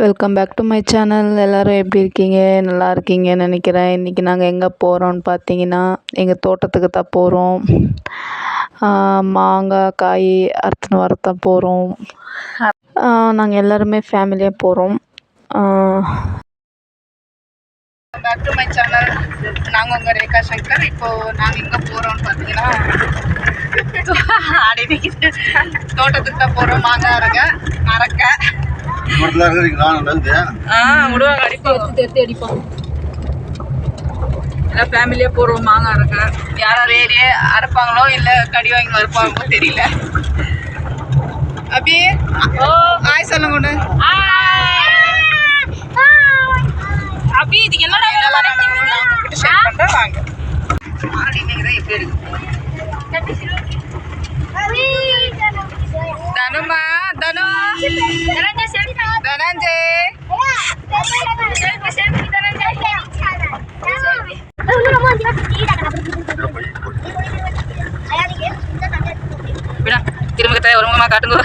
Welcome back to my channel. எல்லோரும் எப்படி இருக்கீங்க? நல்லா இருக்கீங்கன்னு நினைக்கிறேன். இன்றைக்கி நாங்கள் எங்கே போகிறோன்னு பார்த்தீங்கன்னா எங்கள் தோட்டத்துக்கு தான் போகிறோம். மாங்காய் காய் அறுத்துன்னு வரத்தான் போகிறோம். நாங்கள் எல்லாருமே ஃபேமிலியாக போகிறோம். Back to my channel. நாங்கள் உங்கள் ரேகா சங்கர். இப்போது நாங்கள் எங்கே போகிறோம்னு பார்த்தீங்கன்னா தோட்டத்துக்கு தான் போகிறோம். மாங்காய் அரைக்க எல்லாம் ஃபேமிலியா போறோம். மாங்காய் அரைக்க யாராவது ஏரியே அரைப்பாங்களோ இல்ல கடி வாங்கி வருப்பாங்களோ தெரியல. அபி ஹாய் சொல்லுங்க ஒண்ணு. அபி இதுக்கு என்னடா ஷேர் பண்றேன் வாங்க. இன்னைக்கு தான் எப்படி இருக்கு தனுமா தனு தனஞ்சய் திரும்ப ஒரு முகமா காட்டுங்க.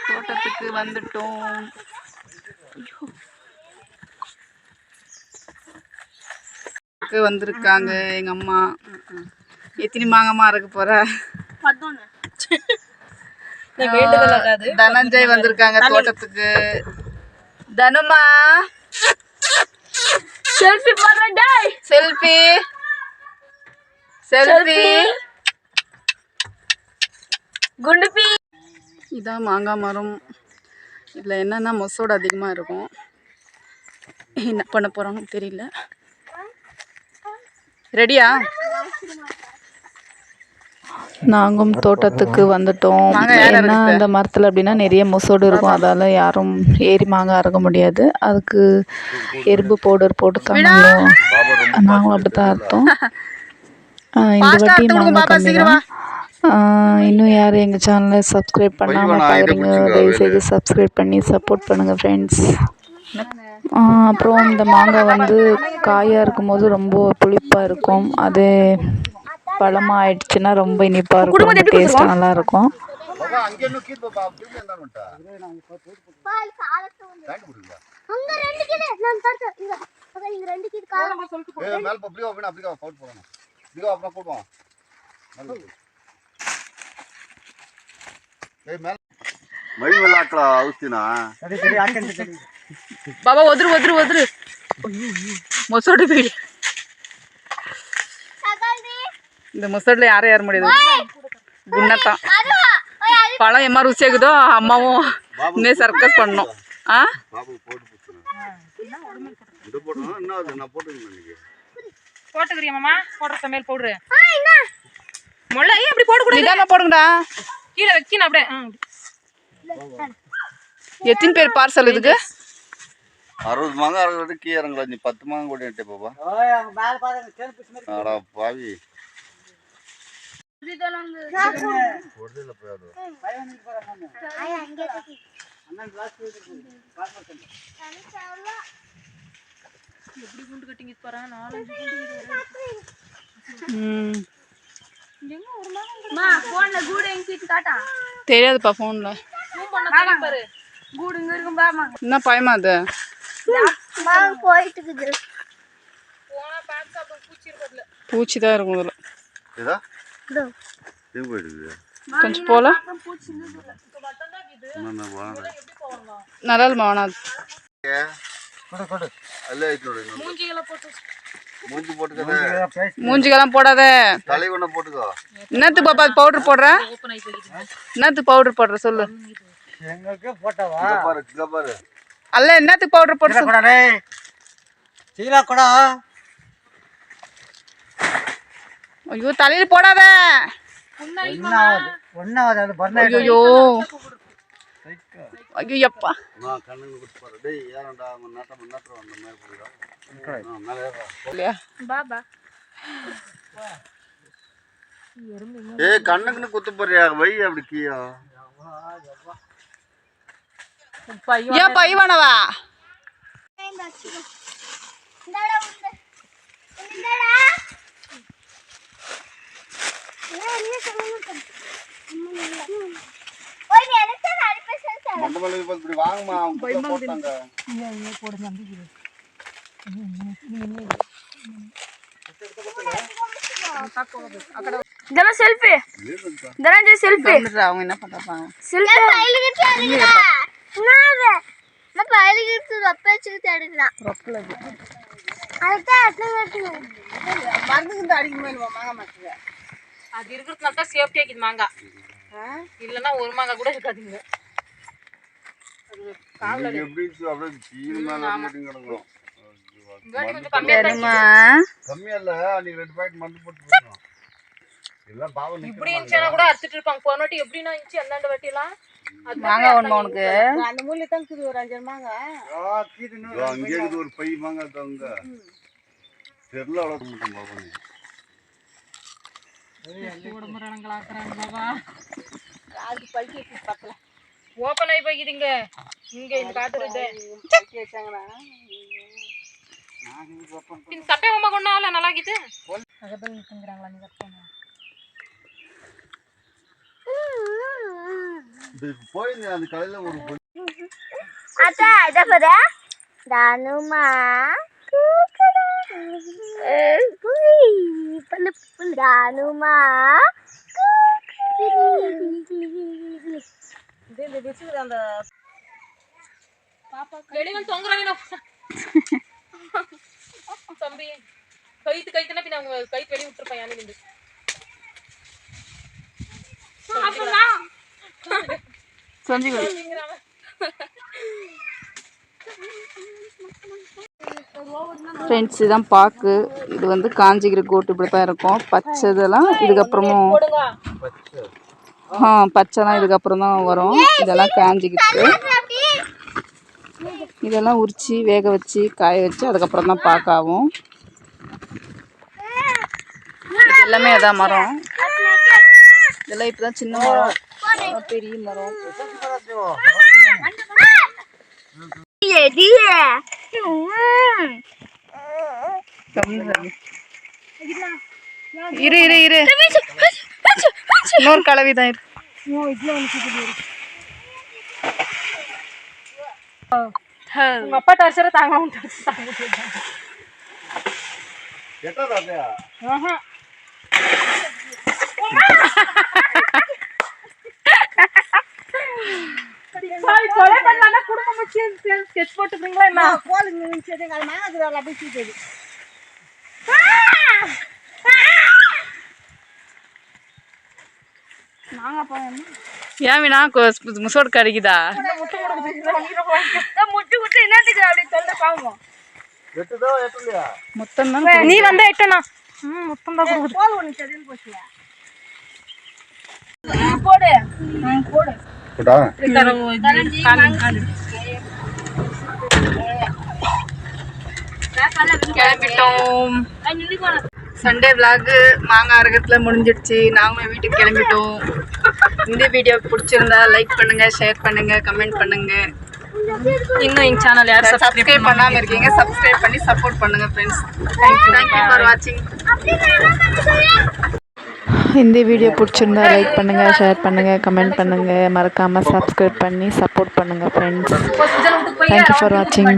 தோட்டத்துக்கு வந்துட்டோம். வந்திருக்காங்க எங்க அம்மா. எத்தனை மாங்கம்மா இருக்க போற? தனஞ்சய் வந்திருக்காங்க தோட்டத்துக்கு. தனுமா செல்ஃபி போடுறேன். டேய் செல்ஃபி செல்ஃபி குண்டுபி. இதான் மாங்காய் மரம். இதில் என்னென்னா மொசோடு அதிகமாக இருக்கும். என்ன பண்ண போகிறாங்கன்னு தெரியல. ரெடியா? நாங்களும் தோட்டத்துக்கு வந்துட்டோம். ஏன்னா அந்த மரத்தில் அப்படின்னா நிறைய மொசோடு இருக்கும். அதால் யாரும் ஏறி மாங்காய் அறுக்க முடியாது. அதுக்கு எறும்பு பவுடர் போட்டு தான் நாங்களும் அப்படி தான் அறுத்தோம். இந்த வாட்டி மாங்காய் கம்மி தான். இன்னும் யாரும் எங்கள் சேனலை சப்ஸ்கிரைப் பண்ணாமல் பார்க்குறீங்க, தயவுசெய்து சப்ஸ்கிரைப் பண்ணி சப்போர்ட் பண்ணுங்கள் ஃப்ரெண்ட்ஸ். அப்புறம் இந்த மாங்காய் வந்து காயாக இருக்கும்போது ரொம்ப புளிப்பாக இருக்கும். அது பழமாக ஆயிடுச்சுன்னா ரொம்ப இனிப்பாக இருக்கும். டேஸ்ட்டாக நல்லாயிருக்கும். பாபா ஒதுரு ஒதுரு ஒதுரு மொசோடு வீடு. இந்த மொசோடில் யாரும் ஏற முடியாது. குன்னத்தான் பழம் எம்மா ருசியாக்குதோ அம்மாவும் இன்னும் சர்க்கஸ் பண்ணோம். போட்டுக்கிறியம்மா போடுற சமையல் போடுறேன். முல்லை அப்படி போடக்கூடாது. போடுங்கடா கீழே வைக்கணும் அப்படியே. எத்தனை பேர் பார்சல் இதுக்கு? 60 மாங்காய் அறுக்கிறது கீழே இறங்கல. நீ 10 மாங்காய் கூட்டிட்டு பாப்பா. பாவி தெரியாதுப்பா போன்ல என்ன பயமா அது பூச்சி தான் இருக்கும். கொஞ்சம் போல நல்லா வேணாது. மூஞ்சிக்கெல்லாம் போடாத. என்னத்து பாப்பா பவுடர் போடுற? என்னத்து பவுடர் போடுற சொல்லு. அல்ல என்னத்துக்கு பவுடர் போடுற? ஐயோ தலையில போடாத. ஐயோ ஐயோ அப்பா. கண்ணுக்குன்னு குத்து போறியா? வை அப்படி கீழே. ஏன் பைவானவா? மண்டபம் இப்படி வாங்கம்மா அவங்க போட்டாங்க இதெல்லாம் செல்ஃபி இதெல்லாம் செல்ஃபி அவங்க என்ன பண்றாங்க செல்ஃபி நான் பைலுக்கு ரொப்பேச்சு தேடிடலாம் ரொப்பல அதுதான் அட்ல மருந்துக்கு அடிக்க மேலுமா மாங்காய் மாட்டுங்க அது இருக்கிறதுனால தான் சேஃப்டி ஆக்கிது மாங்காய் இல்லைன்னா ஒரு மாங்காய் கூட இருக்காதுங்க எப்படி அப்படியே கீழ் மேல கிடக்கும் கொஞ்சம் கம்மியா கம்மியா இல்ல நீங்க 2 பாக்கெட் மருந்து போட்டு போறோம் எல்லாம் பாவம் இப்படி இருந்துச்சுன்னா கூட அறுத்துட்டு இருப்பாங்க போன வாட்டி எப்படின்னா இருந்துச்சு அந்தாண்ட வாட்டி எல்லாம் மாங்காய் ஒண்ணு உனக்கு அந்த மூலையில தான் இருக்குது ஒரு 5 மாங்காய் அங்கே இருக்குது ஒரு பை மாங்காய் தாங்க தெரியல அவ்வளவு மட்டும் பாப்போம் உடம்புறாங்களா ஆக்குறாங்க பாபா அதுக்கு பல்கி பத்தல ஓப்பன் ஆகி போய்க்குதுங்க இங்க இந்த காத்துருது பல்கி வச்சாங்கன்னா இந்த சட்டை உமா கொண்டாவல நல்லா இருக்குது அகப்பல் நிற்கிறாங்களா நீங்க போய் அந்த கடையில ஒரு அத்தா இத பாரு தானுமா தானுமா இந்த வெச்சுது அந்த வெளியே வந்து தொங்குறாங்க தம்பி கைத்துனா பின்ன அவங்க கை வெளியே விட்டுருப்பான் யானை நின்று ஃப்ரெண்ட்ஸ் இதுதான் பாக்கு இது வந்து காஞ்சிக்கிற கோட்டு இப்படி தான் இருக்கும் பச்சைதெல்லாம் இதுக்கப்புறமும் பச்சைலாம் இதுக்கப்புறம் தான் வரும் இதெல்லாம் காஞ்சிக்கிட்டு இதெல்லாம் உரித்து வேக வச்சு காய வச்சு அதுக்கப்புறம் தான் பாக்காகும் இது எல்லாமே அதான் மரம் இதெல்லாம் இப்போ தான் சின்ன மரம் பெரிய மரம் இரு இரு இரு இன்னொரு கலவிதான் இரு உங்க அப்பா டார்ச்சரை தாங்க எட்டதாதையா கொலை பண்ணா குடும்பம் வச்சு ஸ்கெட்ச் போட்டுக்கிறீங்களா என்ன கோல் நினைச்சது அது மாங்காய் அப்படி சீக்கிரம் ஏன் முசோடு கிடைக்குதா முட்டு முட்டு என்னத்துக்கு அப்படி சொல்ல பாவம் எட்டுதோ எட்டலையா மொத்தம் தான் நீ வந்தா எட்டனா மொத்தம் தான் கொடுக்குது கோல் ஒன்று செடியில் போச்சு போடு போடு போட்டா கிளம்பிட்டோம் சண்டே vlog மாங்காய் அருகத்தில் முடிஞ்சிடுச்சு நாங்களும் வீட்டுக்கு கிளம்பிட்டோம் இந்த வீடியோ பிடிச்சிருந்தா லைக் பண்ணுங்க ஷேர் பண்ணுங்க கமெண்ட் பண்ணுங்க இன்னும் எங்க சேனல் யார் சப்ஸ்கிரைப் பண்ணாமல் இருக்கீங்க சப்ஸ்கிரைப் பண்ணி சப்போர்ட் பண்ணுங்க ஃப்ரெண்ட்ஸ் தேங்க்யூ ஃபார் வாட்சிங் இந்த வீடியோ பிடிச்சிருந்தா லைக் பண்ணுங்க ஷேர் பண்ணுங்க கமெண்ட் பண்ணுங்க மறக்காம சப்ஸ்கிரைப் பண்ணி சப்போர்ட் பண்ணுங்க ஃப்ரெண்ட்ஸ் தேங்க்யூ ஃபார் வாட்சிங்